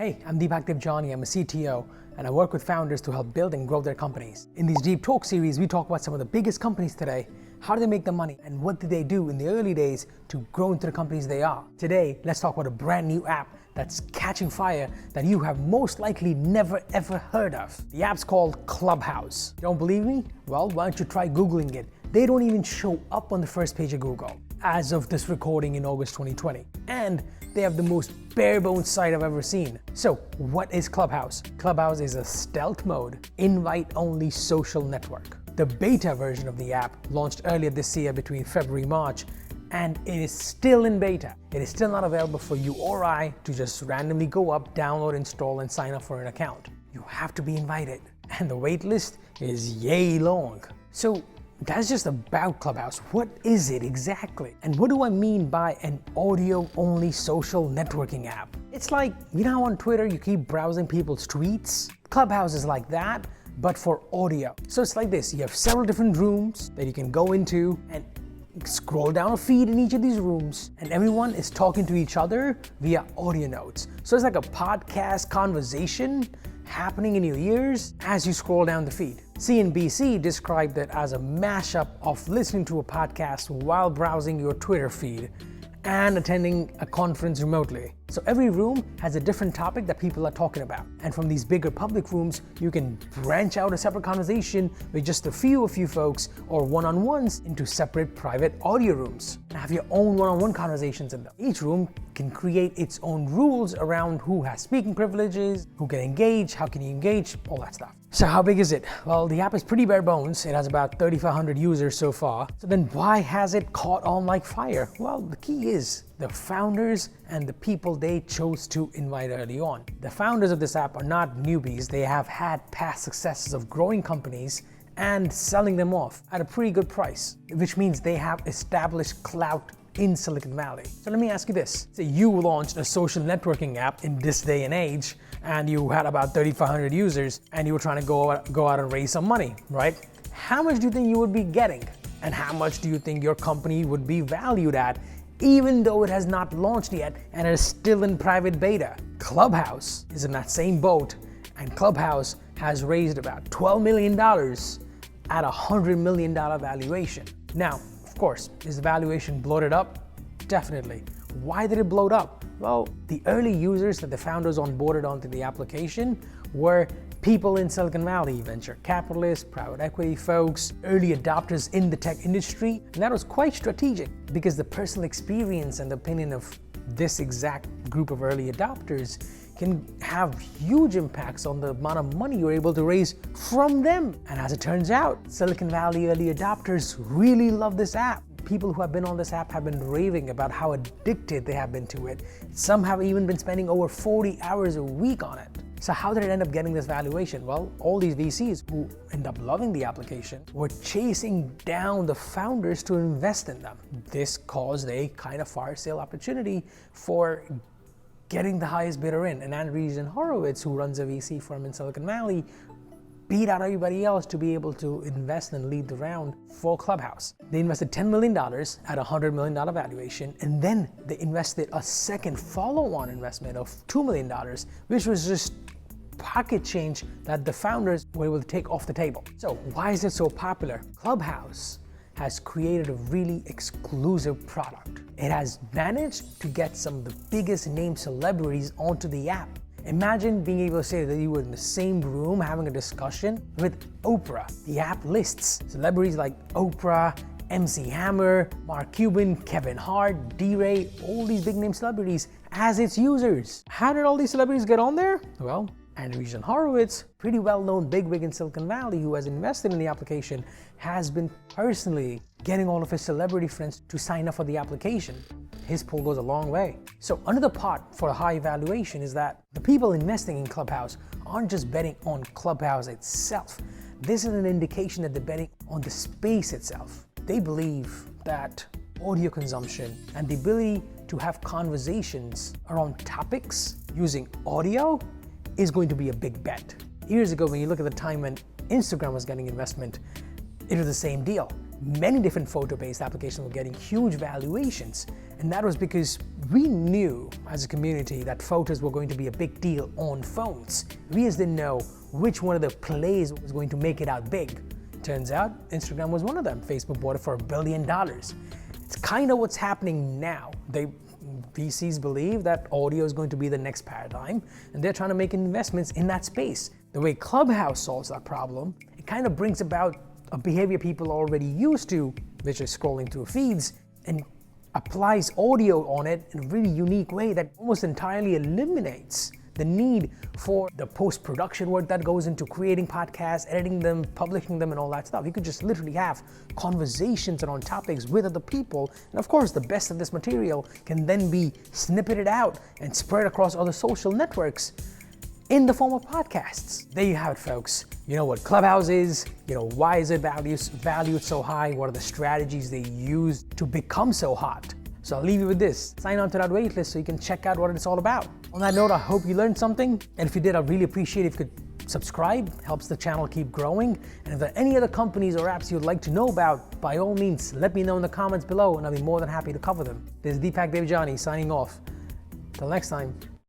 Hey, I'm Deepak Debjani. I'm a CTO, and I work with founders to help build and grow their companies. In these Deep Talk series, we talk about some of the biggest companies today. How do they make the money, and what did they do in the early days to grow into the companies they are? Today, let's talk about a brand new app that's catching fire that you have most likely never ever heard of. The app's called Clubhouse. You don't believe me? Well, why don't you try Googling it? They don't even show up on the first page of Google as of this recording in August 2020. And they have the most bare bones site I've ever seen. So what is Clubhouse? Clubhouse is a stealth mode, invite only social network. The beta version of the app launched earlier this year between February and March, and it is still in beta. It is still not available for you or I to just randomly go up, download, install, and sign up for an account. You have to be invited, and the wait list is yay long. So that's just about Clubhouse. What is it exactly? And what do I mean by an audio-only social networking app? It's like, you know how on Twitter you keep browsing people's tweets? Clubhouse is like that, but for audio. So it's like this, you have several different rooms that you can go into and scroll down a feed in each of these rooms, and everyone is talking to each other via audio notes. So it's like a podcast conversation happening in your ears as you scroll down the feed. CNBC described it as a mashup of listening to a podcast while browsing your Twitter feed and attending a conference remotely. So every room has a different topic that people are talking about. And from these bigger public rooms, you can branch out a separate conversation with just a few folks or one-on-ones into separate private audio rooms and have your own one-on-one conversations in them. Each room can create its own rules around who has speaking privileges, who can engage, how can you engage, all that stuff. So how big is it? Well, the app is pretty bare bones. It has about 3,500 users so far. So then why has it caught on like fire? Well, the key is the founders and the people they chose to invite early on. The founders of this app are not newbies. They have had past successes of growing companies and selling them off at a pretty good price, which means they have established clout in Silicon Valley. So let me ask you this. Say you launched a social networking app in this day and age, and you had about 3,500 users, and you were trying to go out and raise some money, right? How much do you think you would be getting? And how much do you think your company would be valued at, even though it has not launched yet and it is still in private beta? Clubhouse is in that same boat, and Clubhouse has raised about $12 million at a $100 million valuation. Now, of course, is the valuation bloated up? Definitely. Why did it blow up? Well, the early users that the founders onboarded onto the application were people in Silicon Valley, venture capitalists, private equity folks, early adopters in the tech industry. And that was quite strategic because the personal experience and the opinion of this exact group of early adopters can have huge impacts on the amount of money you're able to raise from them. And as it turns out, Silicon Valley early adopters really love this app. People who have been on this app have been raving about how addicted they have been to it. Some have even been spending over 40 hours a week on it. So how did it end up getting this valuation? Well, all these VCs who end up loving the application were chasing down the founders to invest in them. This caused a kind of fire sale opportunity for getting the highest bidder in. And Andreessen Horowitz, who runs a VC firm in Silicon Valley, beat out everybody else to be able to invest and lead the round for Clubhouse. They invested $10 million at a $100 million valuation, and then they invested a second follow-on investment of $2 million, which was just pocket change that the founders were able to take off the table. So why is it so popular? Clubhouse has created a really exclusive product. It has managed to get some of the biggest name celebrities onto the app. Imagine being able to say that you were in the same room having a discussion with Oprah. The app lists celebrities like Oprah, MC Hammer, Mark Cuban, Kevin Hart, D-Ray, all these big name celebrities as its users. How did all these celebrities get on there? Well, Andreessen Horowitz, pretty well-known bigwig in Silicon Valley who has invested in the application, has been personally getting all of his celebrity friends to sign up for the application. His pull goes a long way. So another part for a high valuation is that the people investing in Clubhouse aren't just betting on Clubhouse itself. This is an indication that they're betting on the space itself. They believe that audio consumption and the ability to have conversations around topics using audio is going to be a big bet. Years ago, when you look at the time when Instagram was getting investment, it was the same deal. Many different photo-based applications were getting huge valuations, And that was because we knew as a community that photos were going to be a big deal on phones. We just didn't know which one of the plays was going to make it out big. Turns out Instagram was one of them. Facebook bought it for $1 billion. It's kind of what's happening now. VCs believe that audio is going to be the next paradigm, and they're trying to make investments in that space. The way Clubhouse solves that problem, it kind of brings about a behavior people are already used to, which is scrolling through feeds, and applies audio on it in a really unique way that almost entirely eliminates the need for the post-production work that goes into creating podcasts, editing them, publishing them, and all that stuff. You could just literally have conversations and on topics with other people. And of course, the best of this material can then be snippeted out and spread across other social networks in the form of podcasts. There you have it, folks. You know what Clubhouse is, you know why is it valued so high, what are the strategies they use to become so hot. So I'll leave you with this. Sign on to that waitlist so you can check out what it's all about. On that note, I hope you learned something. And if you did, I'd really appreciate it if you could subscribe. Helps the channel keep growing. And if there are any other companies or apps you'd like to know about, by all means, let me know in the comments below and I'll be more than happy to cover them. This is Deepak Devjani signing off. Till next time.